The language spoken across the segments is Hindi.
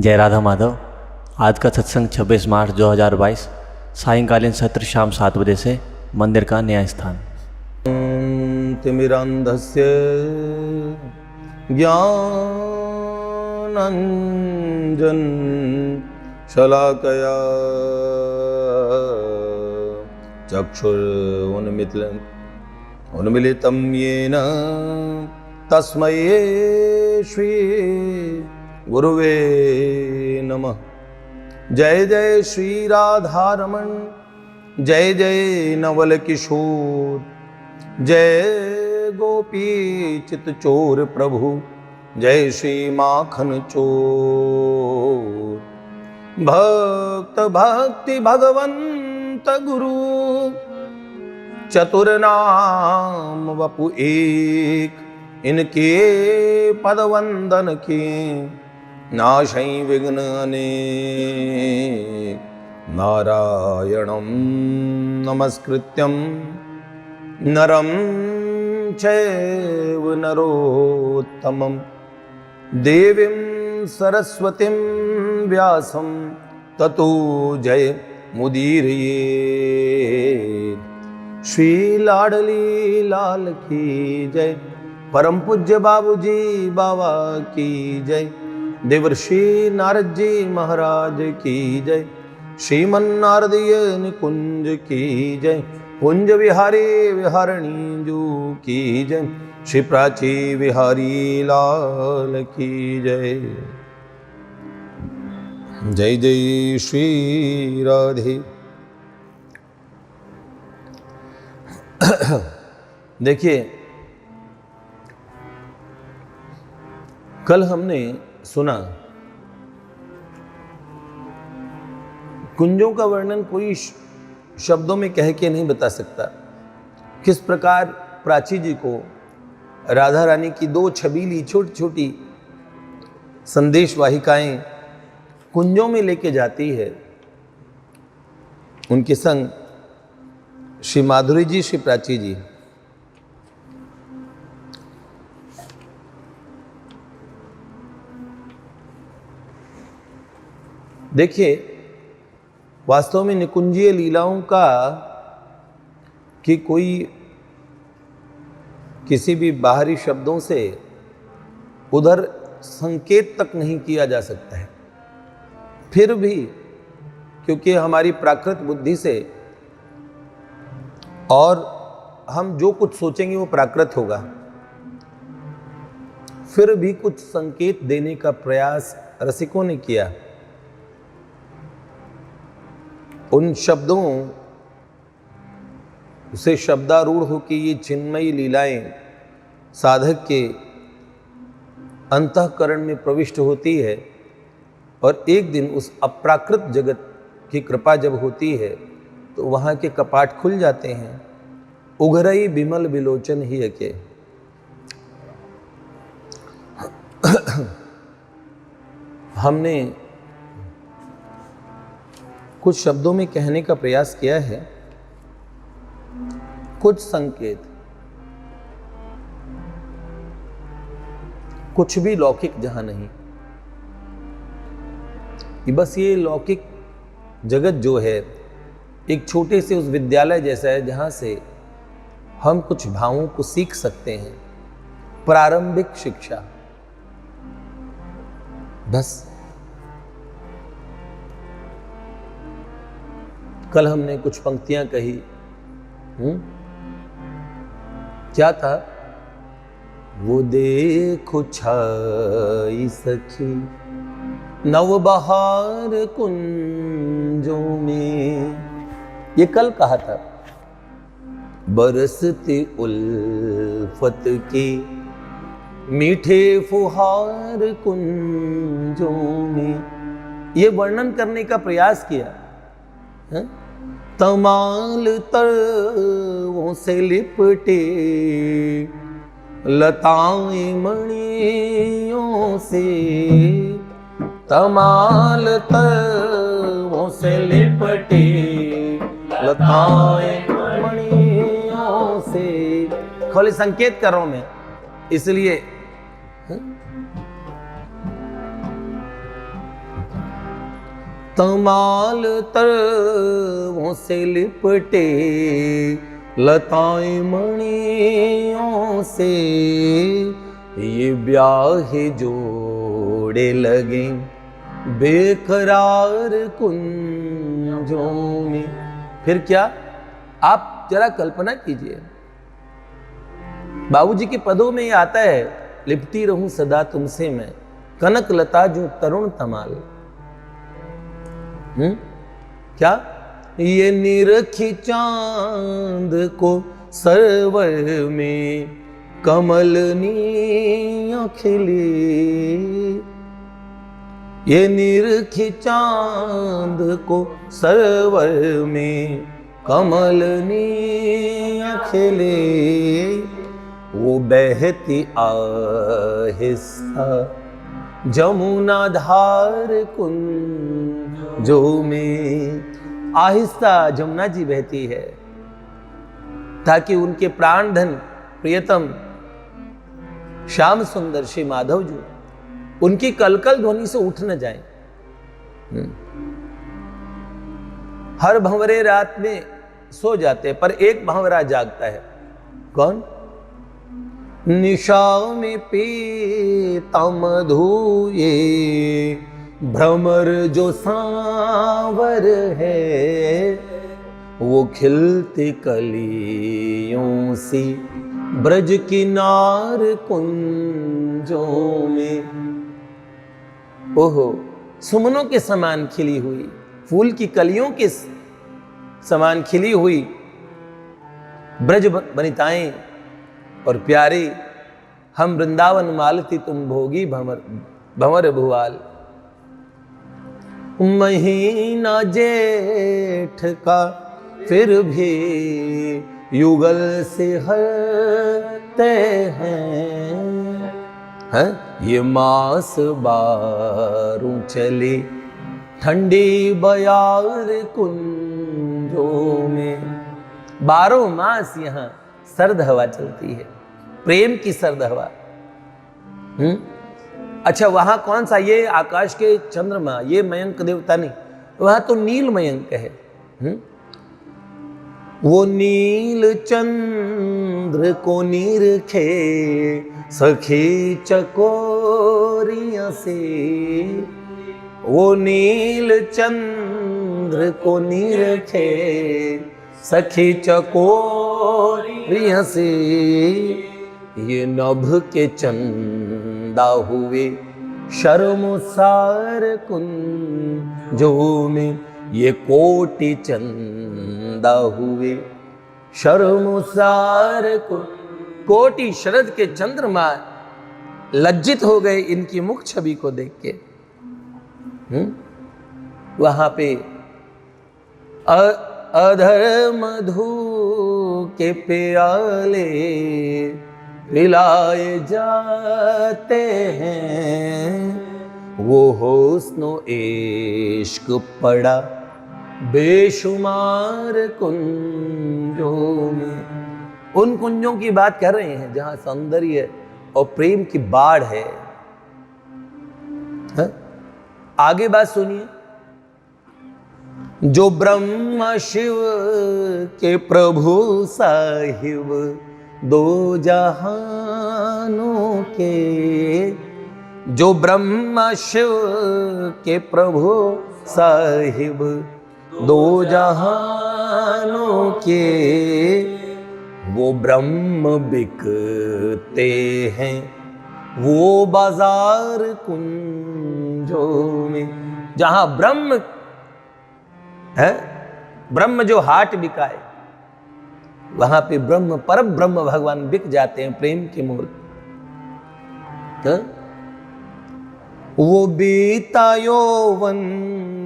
जय राधा माधव। आज का सत्संग 26 मार्च 2022 सायंकालीन सत्र शाम 7 बजे से मंदिर का नया स्थान। तिमिरान्धस्य ज्ञानाञ्जन शलाकया चक्षुरुन्मिलितं येन तस्मै श्री गुरुवे नमः। जय जय श्री राधारमण, जय जय नवल किशोर, जय गोपी चित चोर प्रभु, जय श्री माखन चोर। भक्त भक्ति भगवंत गुरु, चतुर नाम वपु एक, इनके पद वंदन के नाशै विघ्न अनेक। नारायणं नमस्कृत्यं नरं चैव नरोत्तमं, देवीं सरस्वतीं व्यासं ततो जय मुदीरयेत्। श्री लाडली लाल की जय, परम पूज्य बाबूजी बाबा की जय, देवर्षि नारद जी महाराज की जय, श्रीमन नारदीय निकुंज की जय, कुंज विहारी विहारणी जू की जय, श्री प्राची विहारी लाल की जय। जय जय श्री राधे। देखिए, कल हमने सुना कुंजों का वर्णन कोई शब्दों में कह के नहीं बता सकता। किस प्रकार प्राची जी को राधा रानी की दो छबीली छोटी छोटी संदेश वाहिकाएं कुंजों में लेके जाती है। उनके संग श्री माधुरी जी, श्री प्राची जी। देखिए, वास्तव में निकुंजीय लीलाओं का कि कोई किसी भी बाहरी शब्दों से उधर संकेत तक नहीं किया जा सकता है। फिर भी क्योंकि हमारी प्राकृत बुद्धि से और हम जो कुछ सोचेंगे वो प्राकृत होगा, फिर भी कुछ संकेत देने का प्रयास रसिकों ने किया। उन शब्दों से शब्दारूढ़ हो कि ये चिन्मयी लीलाएं साधक के अंतःकरण में प्रविष्ट होती है, और एक दिन उस अप्राकृत जगत की कृपा जब होती है तो वहाँ के कपाट खुल जाते हैं। उघरई बिमल विलोचन ही अके। हमने कुछ शब्दों में कहने का प्रयास किया है, कुछ संकेत, कुछ भी लौकिक जहां नहीं। बस ये लौकिक जगत जो है एक छोटे से उस विद्यालय जैसा है जहां से हम कुछ भावों को सीख सकते हैं, प्रारंभिक शिक्षा, बस। कल हमने कुछ पंक्तियां कही। क्या था? वो देखो छाई सखी नव बहार कुंजों में, ये कल कहा था। बरसती उल्फत की मीठे फुहार कुंजों में, ये वर्णन करने का प्रयास किया। तमाल तरवों से लिपटे लताएं मणियों से, तमाल तरवों से लिपटे लताएं मणियों से। खाली संकेत कर रहा हूं मैं, इसलिए तमाल तरवों से लिपटे लताएं मणियों से, ये ब्याहे जोड़े लगे बेकरार कुंजों में। फिर क्या, आप जरा कल्पना कीजिए, बाबूजी के पदों में ये आता है, लिपटी रहूं सदा तुमसे मैं, कनक लता जो तरुण तमाल। क्या, ये निरखी चांद को सरवर में कमलनी खिली, ये निरखी चांद को सरवर में कमलनी खिले, वो बहती आहिस्ता जमुना धार कुंजों में। आहिस्ता जमुना जी बहती है ताकि उनके प्राणधन प्रियतम श्याम सुंदर श्री माधव जी उनकी कलकल ध्वनि से उठ न जाए। हर भंवरे रात में सो जाते पर एक भंवरा जागता है। कौन? निशा में पीता मधु ये भ्रमर जो सांवर है, वो खिलती कलियों सी ब्रज किनार कुंजों में। ओहो, सुमनों के समान खिली हुई, फूल की कलियों के समान खिली हुई ब्रज वनिताएं और प्यारे, हम वृंदावन मालती तुम भोगी भंवर भुआल। महीना जेठ का फिर भी युगल से हरते हैं, ये मास बारू चले ठंडी बयार कुंजों में। 12 मास यहाँ सर्द हवा चलती है, प्रेम की सर्द हवा। अच्छा, वहां कौन सा? ये आकाश के चंद्रमा, ये मयंक देवता नहीं, वहां तो नील मयंक है। वो नील चंद्र को निरखे सखी चकोरिया से, वो नील चंद्र को निरखे सखी चकोरिया से, ये नभ के चंदा हुए शर्मसार कुंजों में, ये कोटि चंदा हुए शर्मसार कोटि शरद के चंद्रमा लज्जित हो गए इनकी मुख छवि को देख के। वहां पे अधर मधु के प्याले पिलाए जाते हैं, वो हुस्नो इश्क पड़ा बेशुमार कुंजों में। उन कुंजों की बात कर रहे हैं जहां सौंदर्य और प्रेम की बाढ़ है। आगे बात सुनिए। जो ब्रह्मा शिव के प्रभु साहिब दो जहानों के, जो ब्रह्मा शिव के प्रभु साहिब दो जहानों के, वो ब्रह्म बिकते हैं वो बाजार कुंजों में। जहां ब्रह्म है, ब्रह्म जो हाट बिकाए, वहां पे ब्रह्म परम ब्रह्म भगवान बिक जाते हैं प्रेम के मूल। वो बीता यौवन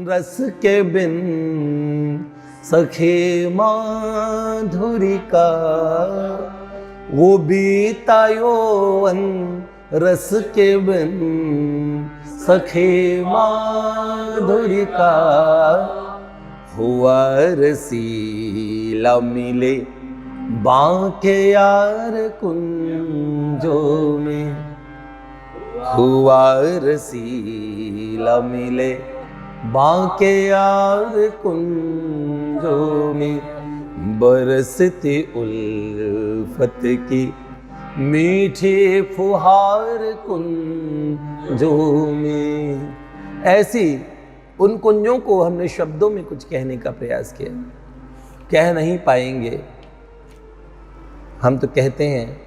रस के बिन सखे माधुरी का, वो बीता यौवन रस के बिन सखे माधुरी का, हुआ रसीला मिले बांके यार कुंजों में, हुआ रसीला मिले बांके यार कुंजों में बरसती उल्फत की मीठे फुहार कुंजों में। ऐसी उन कुंजों को हमने शब्दों में कुछ कहने का प्रयास किया, कह नहीं पाएंगे। हम तो कहते हैं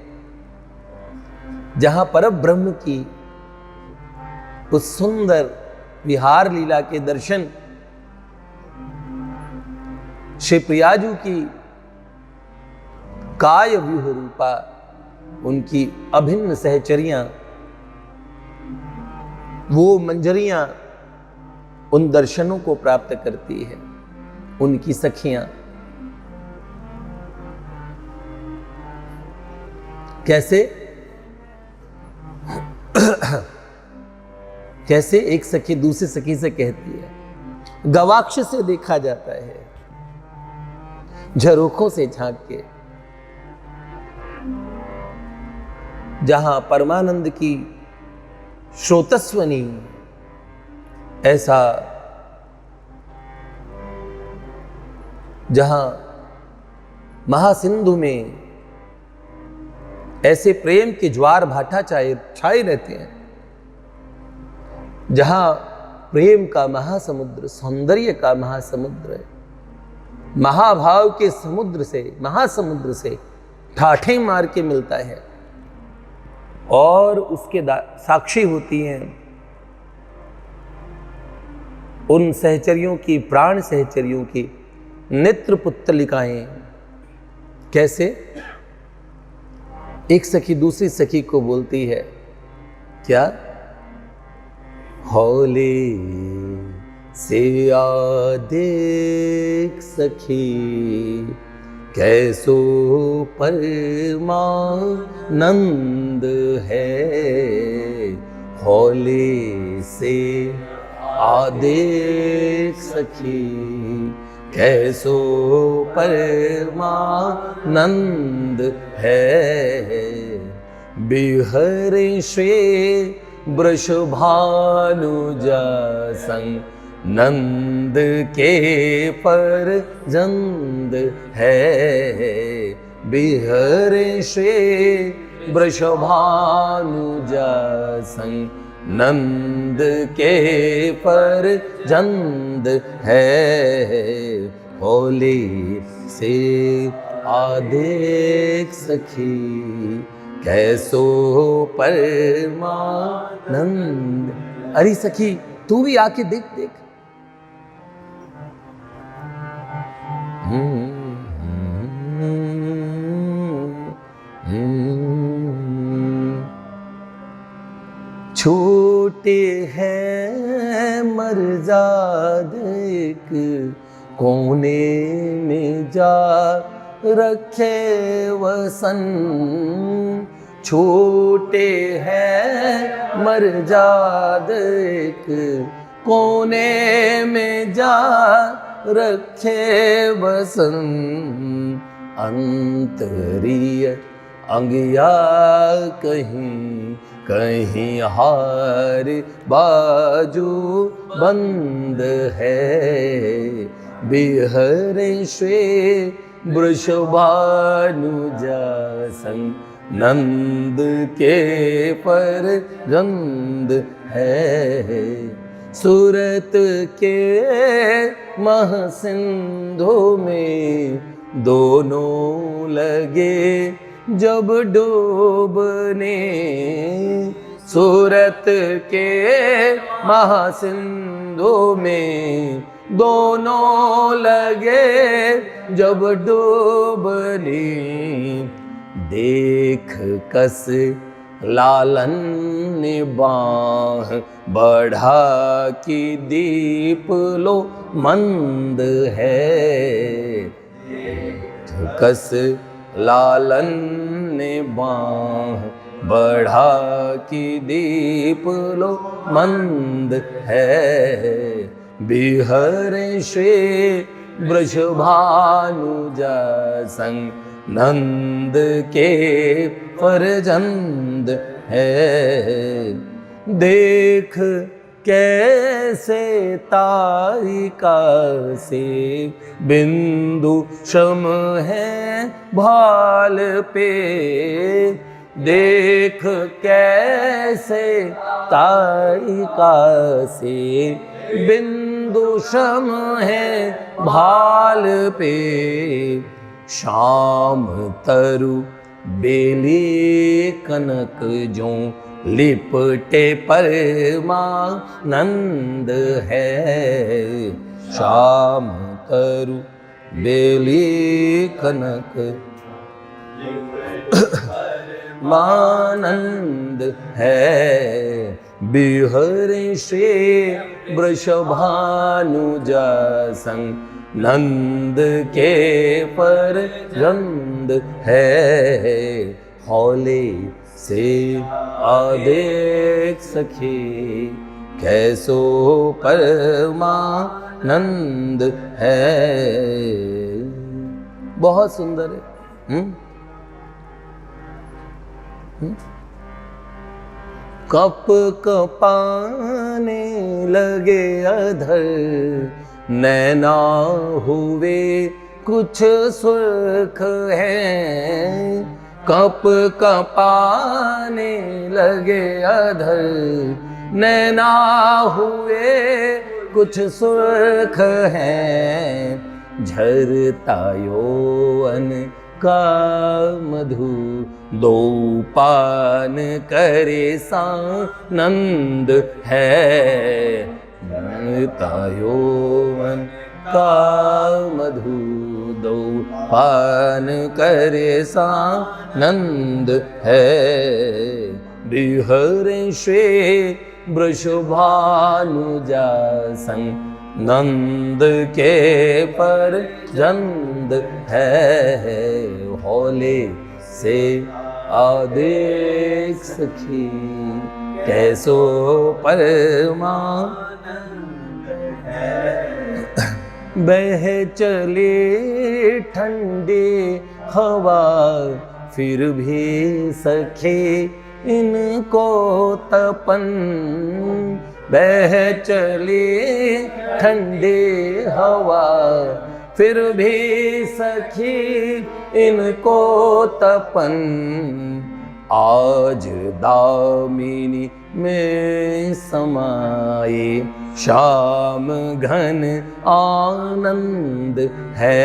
जहां परब्रह्म की उस सुंदर विहार लीला के दर्शन, श्री प्रियाजू की काय व्यूह रूपा उनकी अभिन्न सहचरियां, वो मंजरियां उन दर्शनों को प्राप्त करती है। उनकी सखियां कैसे कैसे एक सखी दूसरी सखी से कहती है, गवाक्ष से देखा जाता है, झरोखों से झांक के। जहां परमानंद की श्रोतस्वनी ऐसा, जहां महासिंधु में ऐसे प्रेम के ज्वार भाटा छाए रहते हैं, जहां प्रेम का महासमुद्र, सौंदर्य का महासमुद्र है, महाभाव के समुद्र से, महासमुद्र से ठाठे मार के मिलता है और उसके साक्षी होती हैं उन सहचरियों की, प्राण सहचरियों की नेत्र पुत्तलिकाएं। कैसे एक सखी दूसरी सखी को बोलती है, क्या? हौले से आ देख सखी कैसो परमानंद है, हौले से आ देख सखी कैसो परमानंद है, बिहरे श्वे वृषभानुजा संग नंद के परजंद है, बिहरे श्वे वृषभानुजा संग नंद के परजंद है, होली से आदेख सखी कैसो परमानंद। अरे सखी तू भी आके देख देख। छोटे हैं मरजाद एक कोने में जा रखे वसन, छोटे हैं मरजाद एक कोने में जा रखे वसन, अंतरीय अंगिया कहीं कहीं हार बाजू बंद है, बिहरे श्वे वृषभानुजा संग नंद के परजंद है, सूरत के महसिंधु में दोनों लगे जब डूबने, सूरत के महासिंधु में दोनों लगे जब डूबने, देख कस लालन ने बाह बढ़ा कि दीप लो मंद है, कस लालन ने बाह बढ़ा कि दीप लो मंद है, बिहरे श्वे वृषभानुजा संग नंद के परजंद है, देख कैसे तारिका से बिंदु श्रम है भाल पे, देख कैसे तारिका से बिंदु श्रम है भाल पे, श्याम तरु बेली कनक जो लिपटे परमानंद है, श्याम तरु बेली कनक मानंद है, बिहरे श्री वृषभानुजा संग नंद के पर रंद है, हौले से आदेख सखी कैसो परमानंद है। बहुत सुंदर है। कप कपाने लगे अधर, नैना हुए कुछ सुर्ख है, कप कपाने लगे अधर, नैना हुए कुछ सुर्ख है, झरता यौवन का मधु दो पान करे सानंद है, झरता यौवन का मधु दो पान करे सानंद है, बिहरे श्री वृषभानुजा संग नंद के पर जंद है, हौले से आदेख सखी कैसो परमानंद है, बह चले ठंडी हवा फिर भी सखी इनको तपन, बह चली ठंडी हवा फिर भी सखी इनको तपन, आज दामिनी में समाये श्याम घन आनंद है,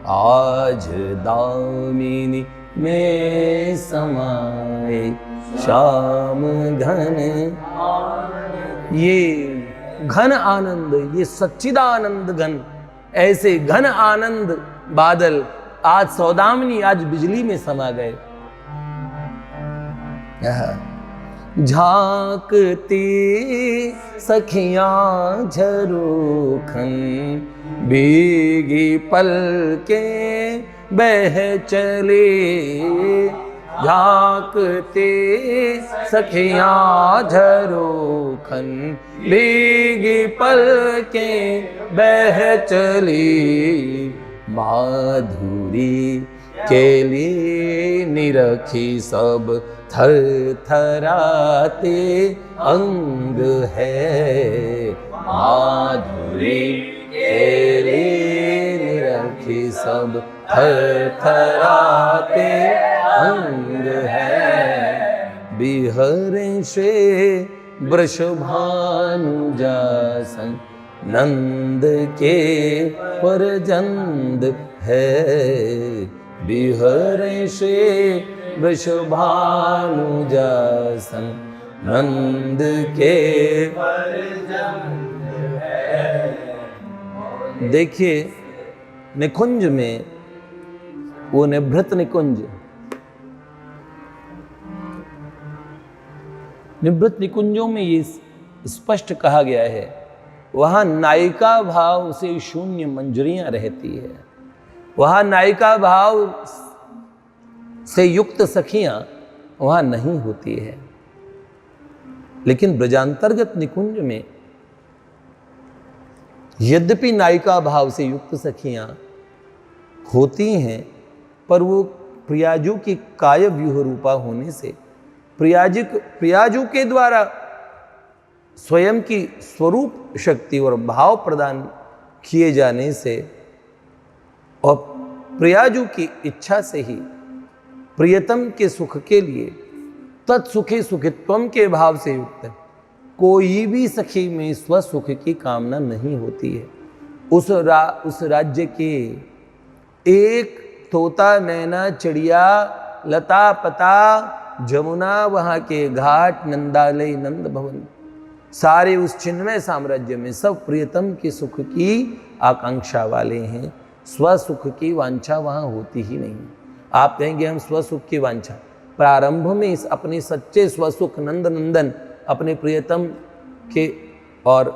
आज दामिनी में समाये श्याम घन, ये घन आनंद, ये सच्चिदानंद घन, ऐसे घन आनंद बादल आज सौदामिनी, आज बिजली में समा गए। झांकती सखियां झरोखन, भीगी पलके बह चले, झांकते सखियां झरोखन, भीगी पलके बह चली, माधुरी केली निरखी सब थर थराते अंग है, माधुरी केली निरखी सब थर थराते अंग है, बिहरे श्री वृषभानुजा संग नंद के परजंद है, बिहरे श्री वृषभानुजा संग नंद के परजंद है। देखिए निकुंज में, वो निभृत निकुंज, निभृत निकुंजों में ये स्पष्ट कहा गया है, वहां नायिका भाव से शून्य मंजरियां रहती है, वहां नायिका भाव से युक्त सखियां वहां नहीं होती है। लेकिन ब्रजांतर्गत निकुंज में यद्यपि नायिका भाव से युक्त सखियां होती हैं, पर वो प्रियाजू की काय व्यूह रूपा होने से प्रियाजू के द्वारा स्वयं की स्वरूप शक्ति और भाव प्रदान किए जाने से और प्रियाजू की इच्छा से ही प्रियतम के सुख के लिए तत्सुखी सुखित्वम के भाव से युक्त कोई भी सखी में स्वसुख की कामना नहीं होती है। उस राज्य के एक तोता, नैना, चिड़िया, लता पता, जमुना, वहाँ के घाट, नंदालय, नंद भवन, सारे उस चिन्मय साम्राज्य में सब प्रियतम के सुख की आकांक्षा वाले हैं। स्वसुख की वांछा वहाँ होती ही नहीं। आप कहेंगे हम स्वसुख की वांछा, प्रारंभ में इस अपने सच्चे स्वसुख नंद नंदन अपने प्रियतम के और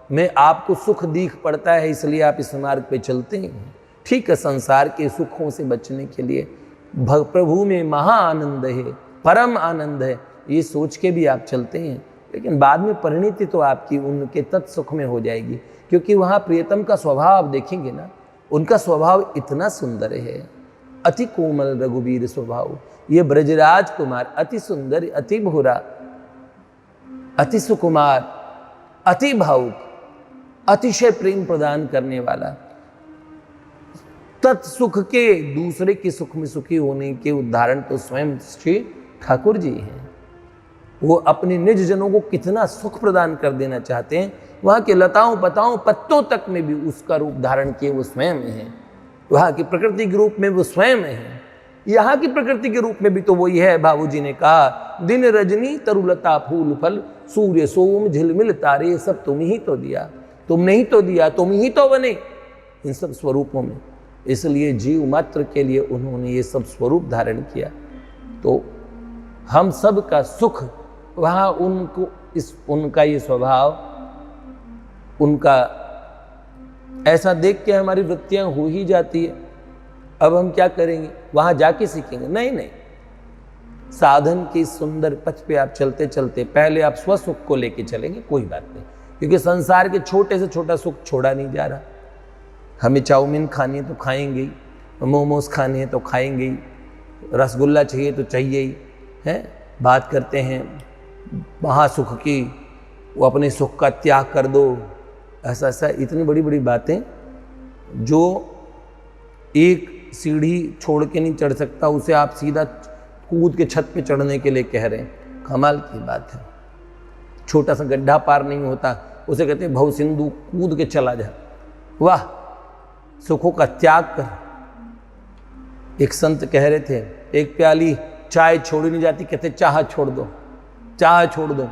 में आपको सुख दीख पड़ता है, इसलिए आप इस मार्ग पे चलते हैं। ठीक है, संसार के सुखों से बचने के लिए प्रभु में महा आनंद है, परम आनंद है, ये सोच के भी आप चलते हैं। लेकिन बाद में परिणति तो आपकी उनके तत्सुख में हो जाएगी, क्योंकि वहाँ प्रियतम का स्वभाव देखेंगे ना, उनका स्वभाव इतना सुंदर है, अति कोमल रघुवीर स्वभाव। ये ब्रजराज कुमार अति सुंदर, अति भोरा, अति सुकुमार, अति भावुक, अतिशय प्रेम प्रदान करने वाला, तत्सुख के दूसरे के सुख में सुखी होने के उदाहरण तो स्वयं श्री ठाकुर जी हैं। वो अपने निज जनों को कितना सुख प्रदान कर देना चाहते हैं। वहाँ के लताओं पताओं पत्तों तक में भी उसका रूप धारण किए वो स्वयं हैं। वहाँ की प्रकृति के रूप में वो स्वयं हैं। यहाँ की प्रकृति के रूप में भी तो वही है। बाबूजी ने कहा, दिन रजनी तरुलता फूल फल, सूर्य सोम झिलमिल तारे, सब तुम ही तो दिया, तुमने ही तो दिया, तुम ही तो बने इन सब स्वरूपों में। इसलिए जीव मात्र के लिए उन्होंने ये सब स्वरूप धारण किया। तो हम सब का सुख वहाँ उनको उनका ये स्वभाव, उनका ऐसा देख के हमारी वृत्तियां हो ही जाती है। अब हम क्या करेंगे, वहां जाके सीखेंगे? नहीं, साधन की सुंदर पथ पे आप चलते चलते पहले आप स्वसुख को लेके चलेंगे, कोई बात नहीं, क्योंकि संसार के छोटे से छोटा सुख छोड़ा नहीं जा रहा। हमें चाउमीन खानी है तो खाएंगे ही, मोमोज खाने हैं तो खाएंगे ही, रसगुल्ला चाहिए तो चाहिए ही है। बात करते हैं महासुख की, वो अपने सुख का त्याग कर दो, ऐसा ऐसा इतनी बड़ी बड़ी बातें जो एक सीढ़ी छोड़ के नहीं चढ़ सकता, उसे आप सीधा कूद के छत पे चढ़ने के लिए कह रहे हैं। कमाल की बात है। छोटा सा गड्ढा पार नहीं होता, उसे कहते हैं भव सिंधु, कूद के चला जा। वाह, सुखों का त्याग कर। एक संत कह रहे थे, एक प्याली चाय छोड़ी नहीं जाती, कहते चाह छोड़ दो, चाह छोड़ दो।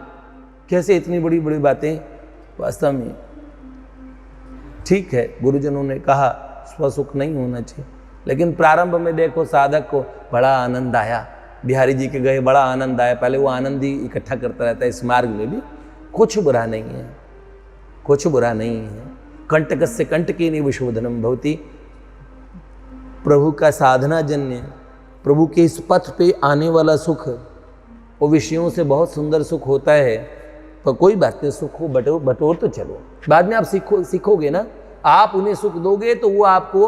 कैसे इतनी बड़ी बड़ी बातें। वास्तव में ठीक है, गुरुजनों ने कहा स्वसुख नहीं होना चाहिए, लेकिन प्रारंभ में देखो साधक को बड़ा आनंद आया। बिहारी जी के गए, बड़ा आनंद आया। पहले वो आनंद ही इकट्ठा करता रहता है। इस मार्ग में भी कुछ बुरा नहीं है, कुछ बुरा नहीं है। कंटकस्य कंटकेन विशोधनम भवति। प्रभु का साधना जन्य, प्रभु के इस पथ पे आने वाला सुख, वो विषयों से बहुत सुंदर सुख होता है। पर कोई बात नहीं, सुख को बटोर तो चलो, बाद में आप सीखोगे ना। आप उन्हें सुख दोगे तो वो आपको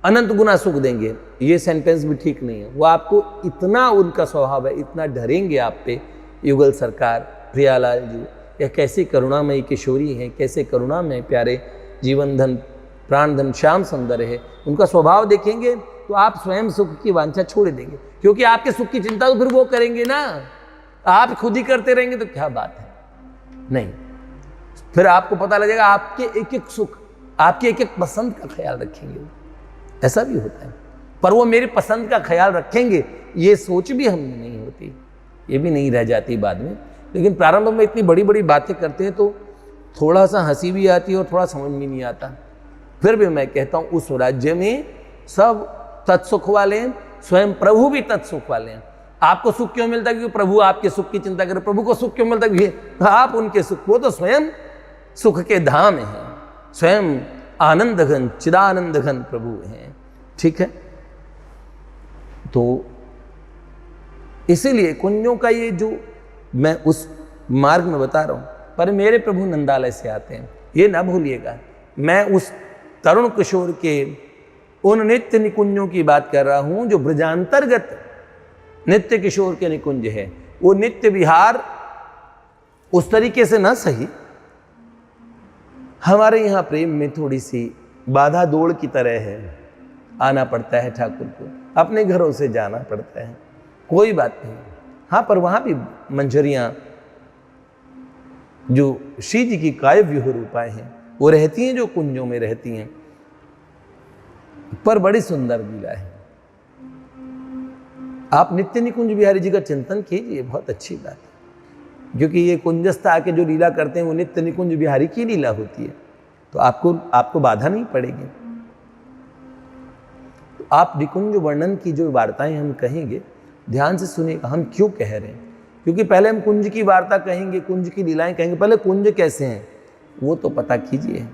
अनंत गुना सुख देंगे। ये सेंटेंस भी ठीक नहीं है। वो आपको इतना, उनका स्वभाव है, इतना डरेंगे आप पे। युगल सरकार, प्रियालाल जी, यह कैसी करुणामयी किशोरी है, कैसे करुणामय प्यारे, जीवन धन प्राण धन श्याम सुंदर है। उनका स्वभाव देखेंगे तो आप स्वयं सुख की वांछा छोड़ देंगे, क्योंकि आपके सुख की चिंता तो फिर वो करेंगे ना। आप खुद ही करते रहेंगे तो क्या बात है। नहीं, फिर आपको पता लगेगा आपके एक एक सुख, आपकी एक एक पसंद का ख्याल रखेंगे। ऐसा भी होता है, पर वो मेरे पसंद का ख्याल रखेंगे, ये सोच भी हमें नहीं होती, ये भी नहीं रह जाती बाद में। लेकिन प्रारंभ में इतनी बड़ी बड़ी बातें करते हैं तो थोड़ा सा हंसी भी आती है और थोड़ा समझ में नहीं आता। फिर भी मैं कहता हूँ उस राज्य में सब तत्सुख वाले हैं, स्वयं प्रभु भी तत्सुख वाले हैं। आपको सुख क्यों मिलता है? क्योंकि प्रभु आपके सुख की चिंता करे। प्रभु को सुख क्यों मिलता है? क्योंकि आप उनके सुख, वो तो स्वयं सुख के धाम हैं, स्वयं आनंद घन चिदानंद घन प्रभु हैं। ठीक है, तो इसीलिए कुंजों का ये जो मैं उस मार्ग में बता रहा हूं, पर मेरे प्रभु नंदालय से आते हैं, ये ना भूलिएगा। मैं उस तरुण किशोर के उन नित्य निकुंजों की बात कर रहा हूं जो ब्रजांतर्गत नित्य किशोर के निकुंज है। वो नित्य विहार उस तरीके से ना सही, हमारे यहाँ प्रेम में थोड़ी सी बाधा दौड़ की तरह है, आना पड़ता है ठाकुर को, अपने घरों से जाना पड़ता है, कोई बात नहीं। हाँ, पर वहाँ भी मंजरियाँ जो श्री जी की काव्य व्यूह रूपाएँ हैं वो रहती हैं, जो कुंजों में रहती हैं, पर बड़ी सुंदर लीला है। आप नित्य निकुंज बिहारी जी का चिंतन कीजिए, बहुत अच्छी बात है, क्योंकि ये कुंजस्थ आके जो लीला करते हैं वो नित्य निकुंज बिहारी की लीला होती है, तो आपको बाधा नहीं पड़ेगी। तो आप निकुंज वर्णन की जो वार्ताएं हम कहेंगे ध्यान से सुनिएगा, हम क्यों कह रहे हैं, क्योंकि पहले हम कुंज की वार्ता कहेंगे, कुंज की लीलाएं कहेंगे, पहले कुंज कैसे हैं वो तो पता कीजिए।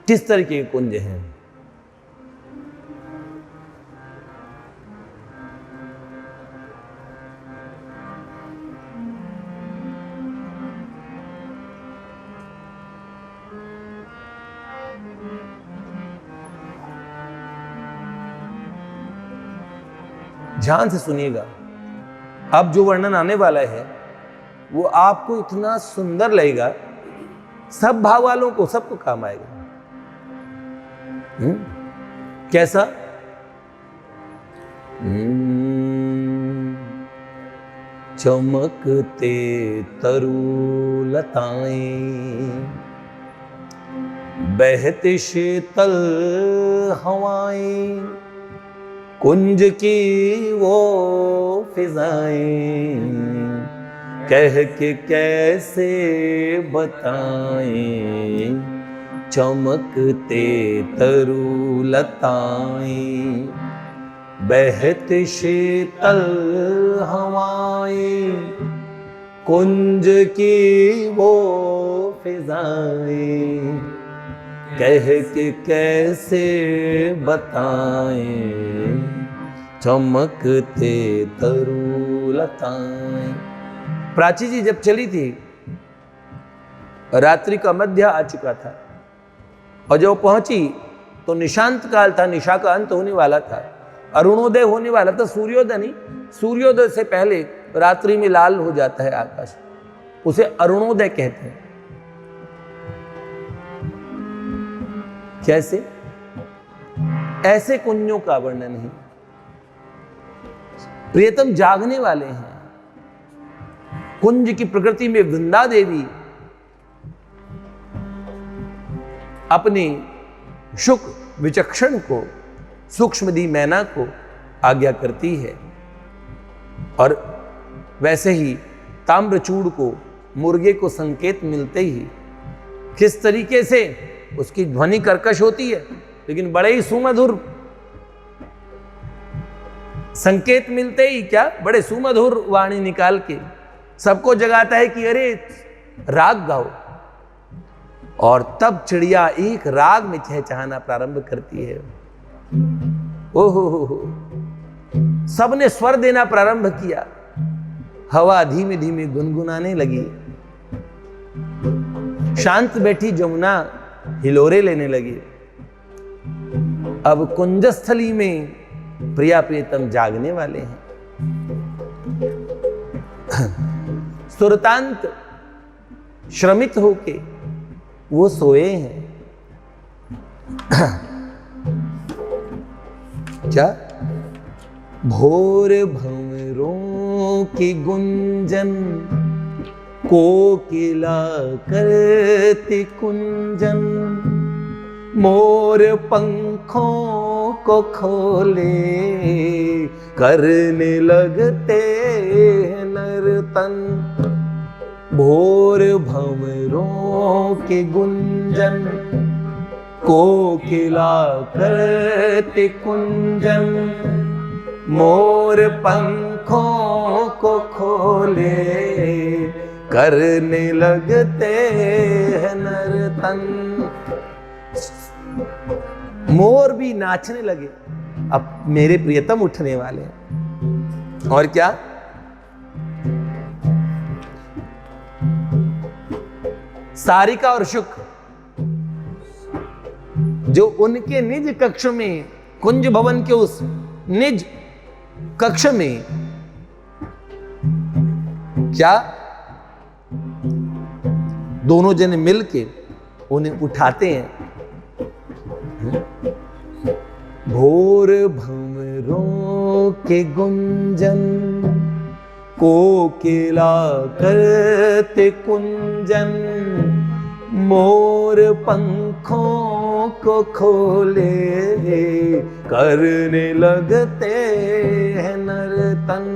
किस तरीके के कुंज हैं? ध्यान से सुनिएगा, अब जो वर्णन आने वाला है वो आपको इतना सुंदर लगेगा, सब भाव वालों को, सबको काम आएगा। कैसा? चमकते तरुलताएं, बहते शीतल हवाएं, कुंज की वो फिजाएं, कह के कैसे बताएं, चमकते तरुलताएं, बहते शीतल हवाएं, कुंज की वो फिजाएं, कह के कैसे बताएं, चमकते तरुलताएं। प्राची जी जब चली थी, रात्रि का मध्य आ चुका था, और जब पहुंची तो निशांत काल था, निशा का अंत होने वाला था, अरुणोदय होने वाला था। सूर्योदय नहीं, सूर्योदय से पहले रात्रि में लाल हो जाता है आकाश, उसे अरुणोदय कहते हैं। कैसे? ऐसे कुंजों का वर्णन है। प्रियतम जागने वाले हैं। कुंज की प्रकृति में वृंदा देवी अपने शुक विचक्षण को, सूक्ष्मदी मैना को आज्ञा करती है, और वैसे ही ताम्रचूड़ को, मुर्गे को संकेत मिलते ही किस तरीके से उसकी ध्वनि कर्कश होती है, लेकिन बड़े ही सुमधुर संकेत मिलते ही क्या, बड़े सुमधुर वाणी निकाल के सबको जगाता है कि अरे राग गाओ। और तब चिड़िया एक राग में चहचहाना प्रारंभ करती है। ओहो, सबने स्वर देना प्रारंभ किया, हवा धीमे धीमे गुनगुनाने लगी, शांत बैठी जमुना हिलोरे लेने लगी। अब कुंजस्थली में प्रिया प्रियतम जागने वाले हैं। सुरतांत श्रमित होके वो सोए हैं। क्या? भोर भंवरों की गुंजन, कोकिला करती कुंजन, मोर पंखों को खोले करने लगते हैं नर्तन। भोर भंवरों के गुंजन, कोकिला करते कुंजन, मोर पंखों को खोले करने लगते हैं नर्तन। मोर भी नाचने लगे, अब मेरे प्रियतम उठने वाले हैं। और क्या? सारिका और शुक जो उनके निज कक्ष में, कुंज भवन के उस निज कक्ष में क्या दोनों जने मिलके उन्हें उठाते हैं। भोर भंवरों के गुंजन कोकिला करते कुंजन, मोर पंखों को खोले करने लगते हैं नर्तन।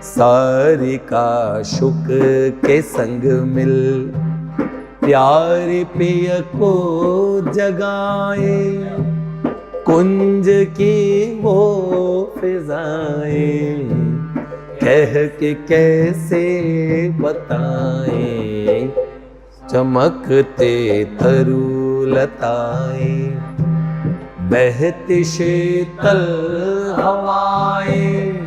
सारिका शुक के संग मिल प्यारे पिय को जगाए, कुंज की वो फिजाएं कह के कैसे बताएं। चमकते तरुलताएं बहती शीतल हवाएं,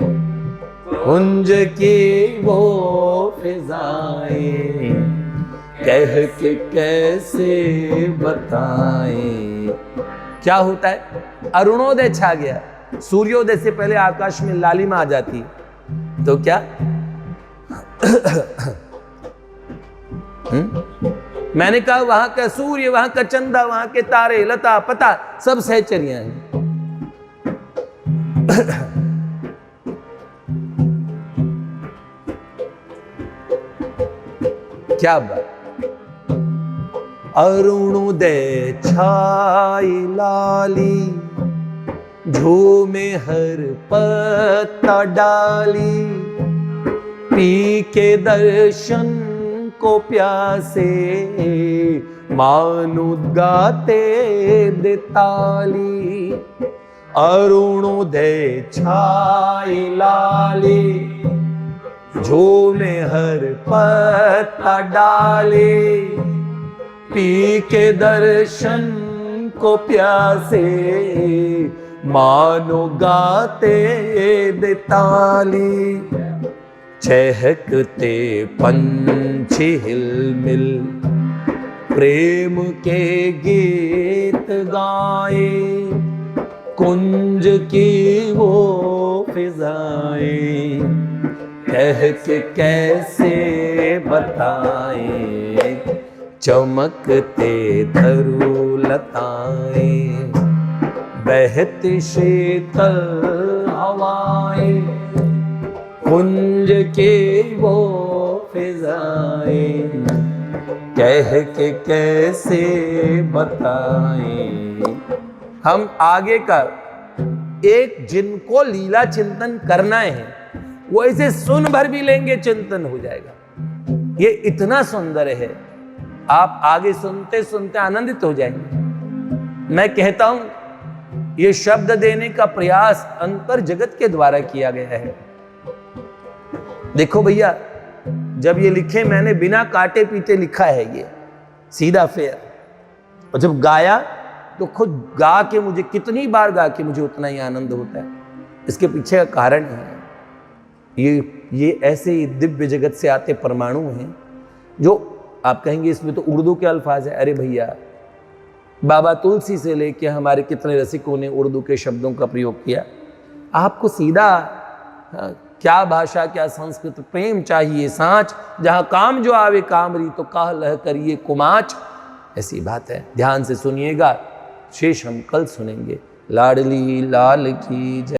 कुंज की वो फिजाएं कह के कैसे बताएं। क्या होता है? अरुणोदय छा गया, सूर्योदय से पहले आकाश में लालिमा आ जाती, तो क्या मैंने कहा वहां का सूर्य, वहां का चंदा, वहां के तारे, लता पता सब सहचरियां हैं। क्या बात। अरुणोदय छाई लाली, झूमे हर पत्ता डाली, पी के दर्शन को प्यासे मानो गाते देताली। अरुणोदय छाई लाली, झूमे हर पत्ता डाले, पी के दर्शन को प्यासे मानो गाते देताली। चहकते पंछी हिलमिल प्रेम के गीत गाए, कुंज की वो फिजाएं कह के कैसे बताएं। चमकते तरुलताएं बहती शीतल हवाएं, कुंज की वो फिजाएं कह के कैसे बताएं। हम आगे का एक जिनको लीला चिंतन करना है वो ऐसे सुन भर भी लेंगे चिंतन हो जाएगा। ये इतना सुंदर है, आप आगे सुनते सुनते आनंदित हो जाएंगे। मैं कहता हूं ये शब्द देने का प्रयास अंतर जगत के द्वारा किया गया है। देखो भैया, जब ये लिखे मैंने बिना काटे पीते लिखा है, ये सीधा फेयर, और जब गाया तो खुद गा के मुझे कितनी बार गा के मुझे उतना ही आनंद होता है। इसके पीछे का कारण है ये ऐसे ही दिव्य जगत से आते परमाणु हैं जो आप कहेंगे इसमें तो उर्दू के अल्फाज है। अरे भैया, बाबा तुलसी से लेके हमारे कितने रसिकों ने उर्दू के शब्दों का प्रयोग किया। आपको सीधा क्या भाषा क्या संस्कृत, प्रेम चाहिए सांच, जहां काम जो आवे कामरी, तो कह लह करिए कुमाच। ऐसी बात है, ध्यान से सुनिएगा, शेष हम कल सुनेंगे। लाडली लाल की जय।